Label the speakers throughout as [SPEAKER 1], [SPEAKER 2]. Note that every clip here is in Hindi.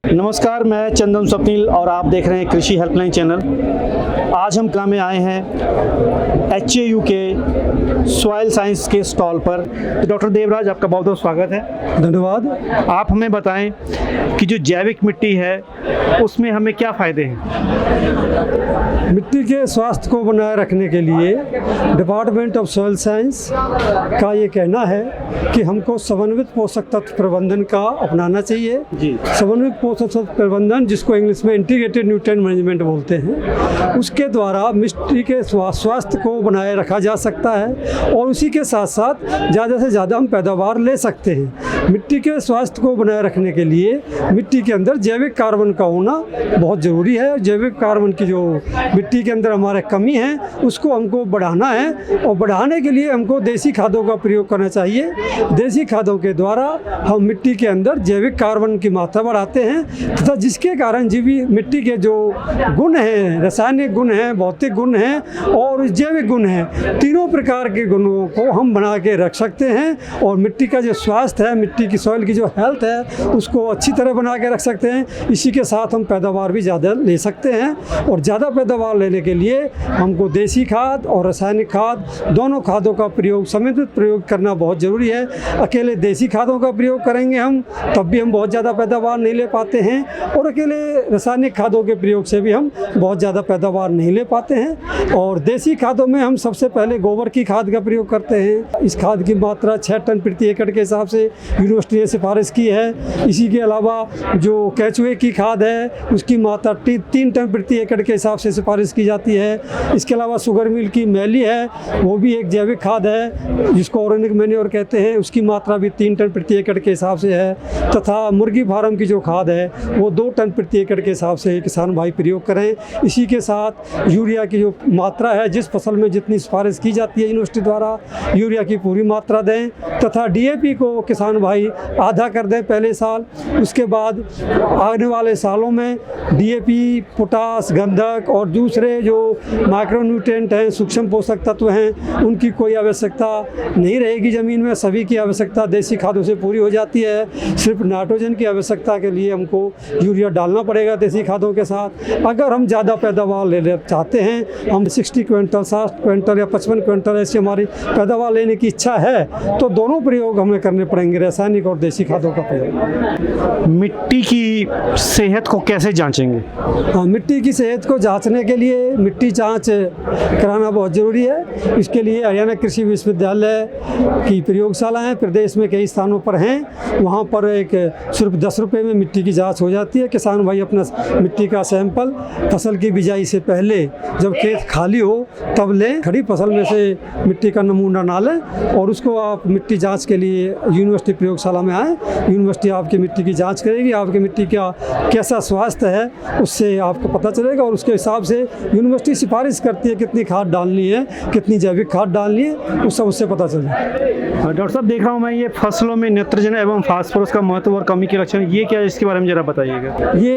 [SPEAKER 1] नमस्कार, मैं चंदन स्वप्निल और आप देख रहे हैं कृषि हेल्पलाइन चैनल। आज हम कला में आए हैं HAU के सॉइल साइंस के स्टॉल पर। तो डॉक्टर देवराज, आपका बहुत बहुत स्वागत है।
[SPEAKER 2] धन्यवाद।
[SPEAKER 1] आप हमें बताएं कि जो जैविक मिट्टी है उसमें हमें क्या फ़ायदे हैं।
[SPEAKER 2] मिट्टी के स्वास्थ्य को बनाए रखने के लिए डिपार्टमेंट ऑफ सॉइल साइंस का ये कहना है कि हमको समन्वित पोषक तत्व प्रबंधन का अपनाना चाहिए।
[SPEAKER 1] जी।
[SPEAKER 2] समन्वित पोषक तत्व प्रबंधन, जिसको इंग्लिश में इंटीग्रेटेड न्यूट्रिएंट मैनेजमेंट बोलते हैं, उसके द्वारा मिट्टी के स्वास्थ्य को बनाए रखा जा सकता है और उसी के साथ साथ ज़्यादा से ज़्यादा हम पैदावार ले सकते हैं। मिट्टी के स्वास्थ्य को बनाए रखने के लिए मिट्टी के अंदर जैविक कार्बन का होना बहुत ज़रूरी है। जैविक कार्बन की जो मिट्टी के अंदर हमारे कमी है उसको हमको बढ़ाना है और बढ़ाने के लिए हमको देसी खादों का प्रयोग करना चाहिए। देसी खादों के द्वारा हम मिट्टी के अंदर जैविक कार्बन की मात्रा बढ़ाते हैं तथा जिसके कारण जीवी मिट्टी के जो गुण हैं, रासायनिक गुण हैं, भौतिक गुण हैं और जैविक गुण हैं, तीनों प्रकार के गुणों को हम बना के रख सकते हैं और मिट्टी का जो स्वास्थ्य है, मिट्टी की सॉइल की जो हेल्थ है, उसको अच्छी तरह बना के रख सकते हैं। इसी के साथ हम पैदावार भी ज़्यादा ले सकते हैं और ज़्यादा पैदावार लेने के लिए हमको देसी खाद और रासायनिक खाद, दोनों खादों का प्रयोग, समन्वित प्रयोग करना बहुत ज़रूरी है। अकेले देसी खादों का प्रयोग करेंगे हम तब भी हम बहुत ज़्यादा पैदावार नहीं ले पाते हैं और अकेले रासायनिक खादों के प्रयोग से भी हम बहुत ज़्यादा पैदावार नहीं ले पाते हैं। और देसी खादों में हम सबसे पहले गोबर की खाद का प्रयोग करते हैं। इस खाद की मात्रा 6 टन प्रति एकड़ के हिसाब से यूनिवर्सिटी ने सिफारिश की है। इसी के अलावा जो केचुए की खाद है उसकी मात्रा 3 टन प्रति एकड़ के हिसाब से सिफारिश की जाती है। इसके अलावा शुगर मिल की मैली है, वो भी एक जैविक खाद है जिसको ऑर्गेनिक मैन्योर कहते हैं, उसकी मात्रा भी 3 टन प्रति एकड़ के हिसाब से है। तथा मुर्गी फार्म की जो खाद है वो 2 टन प्रति एकड़ के हिसाब से किसान भाई प्रयोग करें। इसी के साथ यूरिया की जो मात्रा है, जिस फसल में जितनी सिफारिश की जाती है यूनिवर्सिटी द्वारा, यूरिया की पूरी मात्रा दें तथा DAP को किसान भाई आधा कर दें पहले साल। उसके बाद आने वाले सालों में DAP, पोटास, गंधक और दूसरे जो माइक्रोन्यूट्रिएंट हैं, सूक्ष्म पोषक तत्व हैं, उनकी कोई आवश्यकता नहीं रहेगी ज़मीन में। सभी की आवश्यकता देसी खादों से पूरी हो जाती है। सिर्फ नाइट्रोजन की आवश्यकता के लिए हमको यूरिया डालना पड़ेगा देसी खादों के साथ। अगर हम ज़्यादा पैदावार लेना चाहते हैं, हम 60 क्विंटल, 60 क्विंटल या 55 क्विंटल ऐसी हमारी पैदावार लेने की इच्छा है, तो दोनों प्रयोग हमें करने पड़ेंगे, रासायनिक और देसी खादों का प्रयोग।
[SPEAKER 1] मिट्टी की सेहत को कैसे जांचेंगे?
[SPEAKER 2] हाँ, मिट्टी की सेहत को जांचने के लिए मिट्टी जांच कराना बहुत ज़रूरी है। इसके लिए हरियाणा कृषि विश्वविद्यालय की प्रयोगशालाएँ प्रदेश में कई स्थानों पर हैं। वहाँ पर एक सिर्फ 10 रुपये में मिट्टी की जांच हो जाती है। किसान भाई अपना मिट्टी का सैंपल फसल की बिजाई से पहले, जब खेत खाली हो तब लें। खड़ी फसल में से मिट्टी का नमूना ना लें और उसको आप मिट्टी जांच के लिए यूनिवर्सिटी प्रयोगशाला में आएँ। यूनिवर्सिटी आपकी मिट्टी की जांच करेगी, आपकी मिट्टी का कैसा स्वास्थ्य है उससे आपको पता चलेगा और उसके हिसाब से यूनिवर्सिटी सिफारिश करती है कितनी खाद डालनी है, कितनी जैविक खाद डालनी है, उस सब उससे पता चलेगा।
[SPEAKER 1] डॉक्टर साहब, देख रहा हूँ मैं ये फसलों में नाइट्रोजन एवं फास्फोरस का महत्व और कमी के लक्षण, ये क्या है, इसके बारे में ज़रा बताइएगा।
[SPEAKER 2] ये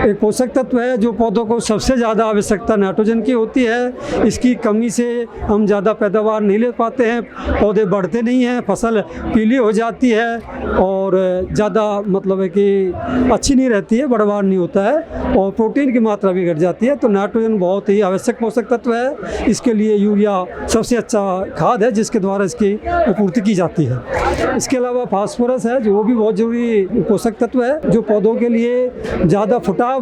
[SPEAKER 2] एक पोषक तत्व है जो पौधों को सबसे ज़्यादा आवश्यकता नाइट्रोजन की होती है। इसकी कमी से हम ज़्यादा पैदावार नहीं ले पाते हैं, पौधे बढ़ते नहीं हैं, फसल पीली हो जाती है और ज़्यादा मतलब है कि अच्छी नहीं रहती है, बढ़वार नहीं होता है और प्रोटीन की मात्रा भी घट जाती है। तो नाइट्रोजन बहुत ही आवश्यक पोषक तत्व है। इसके लिए यूरिया सबसे अच्छा खाद है जिसके द्वारा इसकी पूर्ति की जाती है। इसके अलावा फास्फोरस है जो भी बहुत ज़रूरी पोषक तत्व है, जो पौधों के लिए ज़्यादा फुटाव,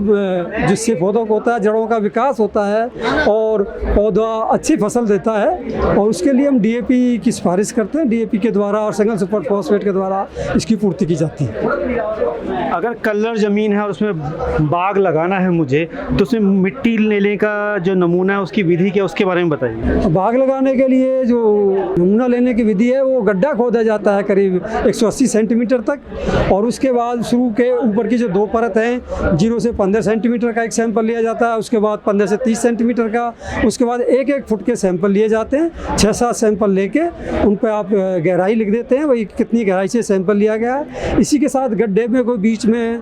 [SPEAKER 2] जिससे पौधों को होता है, जड़ों का विकास होता है और पौधा अच्छी फसल देता है। और उसके लिए हम DAP की सिफारिश करते हैं। DAP के द्वारा और सिंगल सुपर फॉस्फेट के द्वारा इसकी पूर्ति की जाती है।
[SPEAKER 1] अगर कल्लर ज़मीन है और उसमें बाग लगाना है मुझे, तो उसमें मिट्टी लेने का जो नमूना है उसकी विधि क्या, उसके बारे में बताइए।
[SPEAKER 2] बाग लगाने के लिए जो नमूना लेने की विधि है, वो गड्ढा खोदा जाता है करीब 180 सेंटीमीटर तक और उसके बाद शुरू के ऊपर की जो 2 परत हैं 0 से 15 सेंटीमीटर का एक सैंपल लिया जाता है, उसके बाद 15 से 30 सेंटीमीटर का, उसके बाद 1-1 फुट के सैंपल लिए जाते हैं। 6-7 सैंपल लेके उन पर आप गहराई लिख देते हैं, वही कितनी गहराई से सैंपल लिया गया है। इसी के साथ गड्ढे में कोई बीच में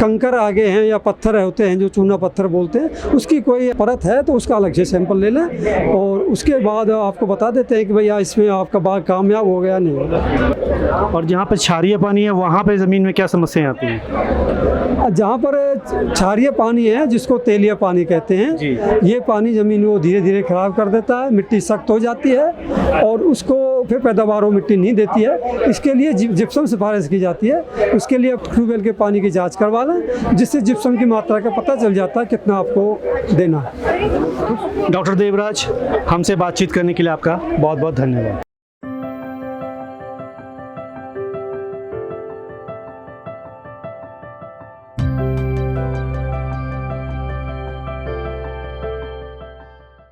[SPEAKER 2] कंकर आ गए हैं या पत्थर होते हैं जो चूना पत्थर बोलते हैं, उसकी कोई परत है तो उसका अलग से सैंपल ले लें और उसके बाद आपको बता देते हैं कि भैया इसमें आपका बाग कामयाब हो गया नहीं होगा।
[SPEAKER 1] और जहाँ पर क्षारीय पानी है वहाँ पे ज़मीन में क्या समस्याएं आती हैं?
[SPEAKER 2] जहाँ पर क्षारीय पानी है जिसको तेलिया पानी कहते हैं,
[SPEAKER 1] जी।
[SPEAKER 2] ये पानी ज़मीन को धीरे धीरे ख़राब कर देता है, मिट्टी सख्त हो जाती है और उसको फिर पैदावार वो मिट्टी नहीं देती है। इसके लिए जिप्सम सिफारिश की जाती है, उसके लिए ट्यूबवेल के पानी की जांच करवा लें, जिससे जिप्सम की मात्रा का पता चल जाता है कितना आपको देना है।
[SPEAKER 1] डॉक्टर देवराज, हमसे बातचीत करने के लिए आपका बहुत बहुत धन्यवाद।